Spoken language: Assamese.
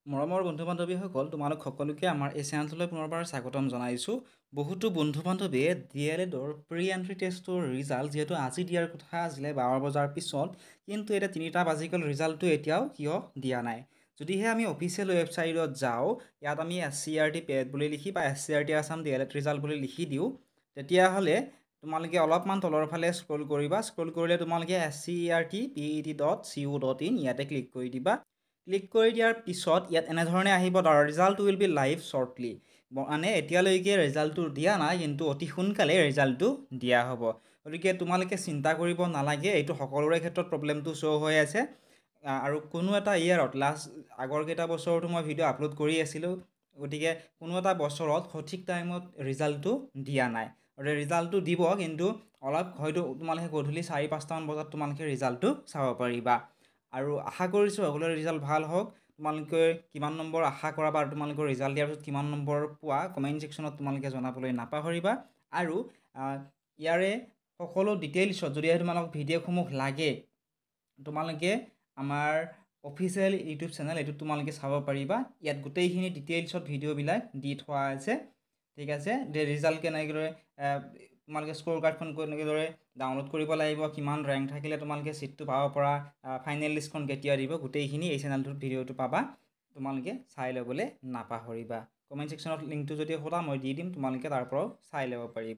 মৰমৰ বন্ধু বান্ধৱীসকল তোমালোক সকলোকে আমাৰ এই চেনেলটোলৈ পুনৰবাৰ স্বাগতম জনাইছোঁ। বহুতো বন্ধু বান্ধৱীয়ে DLEDৰ প্ৰি এণ্ট্ৰি টেষ্টৰ ৰিজাল্ট যিহেতু আজি দিয়াৰ কথা আছিলে 12 বজাৰ পিছত, কিন্তু এতিয়া 3টা বাজি গ'ল, ৰিজাল্টটো এতিয়াও কিয় দিয়া নাই। যদিহে আমি অফিচিয়েল ৱেবছাইটত যাওঁ, ইয়াত আমি SCERT পেড বুলি লিখি বা SCERT আছাম DLED ৰিজাল্ট বুলি লিখি দিওঁ, তেতিয়াহ'লে তোমালোকে অলপমান তলৰ ফালে স্ক্ৰল কৰিবা। স্ক্ৰল কৰিলে তোমালোকে SCERTPET.co.in ইয়াতে ক্লিক কৰি দিবা। ক্লিক কৰি দিয়াৰ পিছত ইয়াত এনেধৰণে আহিব, the result will be live shortly. মানে এতিয়ালৈকে ৰিজাল্টটো দিয়া নাই, কিন্তু অতি সোনকালে ৰিজাল্টটো দিয়া হ'ব। গতিকে তোমালোকে চিন্তা কৰিব নালাগে, এইটো সকলোৰে ক্ষেত্ৰত প্ৰব্লেমটো শ্ব' হৈ আছে। আৰু কোনো এটা ইয়াৰত আগৰ কেইটা বছৰতো মই ভিডিঅ' আপলোড কৰি আছিলোঁ, গতিকে কোনো এটা বছৰত সঠিক টাইমত ৰিজাল্টটো দিয়া নাই। ৰিজাল্টটো দিব, কিন্তু অলপ হয়তো তোমালোকে গধূলি 4-5টামান বজাত তোমালোকে ৰিজাল্টটো চাব পাৰিবা। আৰু আশা কৰিছোঁ সকলোৰে ৰিজাল্ট ভাল হওক। তোমালোকে কিমান নম্বৰ আশা কৰা বা তোমালোকৰ ৰিজাল্ট দিয়াৰ পিছত কিমান নম্বৰ পোৱা কমেণ্ট ছেকশ্যনত তোমালোকে জনাবলৈ নাপাহৰিবা। আৰু ইয়াৰে সকলো ডিটেইলছত যদিহে তোমালোক ভিডিঅ'সমূহ লাগে, তোমালোকে আমাৰ অফিচিয়েল ইউটিউব চেনেল এইটোত তোমালোকে চাব পাৰিবা। ইয়াত গোটেইখিনি ডিটেইলছত ভিডিঅ'বিলাক দি থোৱা আছে। ঠিক আছে, ৰিজাল্ট কেনেদৰে তোমালোকে স্ক'ৰ কাৰ্ডখন কেনেদৰে ডাউনলোড কৰিব লাগিব, কিমান ৰেংক থাকিলে তোমালোকে ছিটটো পাব পৰা, ফাইনেল লিষ্টখন কেতিয়া দিব, গোটেইখিনি এই চেনেলটোত ভিডিঅ'টো পাবা। তোমালোকে চাই ল'বলৈ নাপাহৰিবা। কমেণ্ট ছেকশ্যনত লিংকটো যদি সোধা মই দি দিম, তোমালোকে তাৰ পৰাও চাই ল'ব পাৰিবা।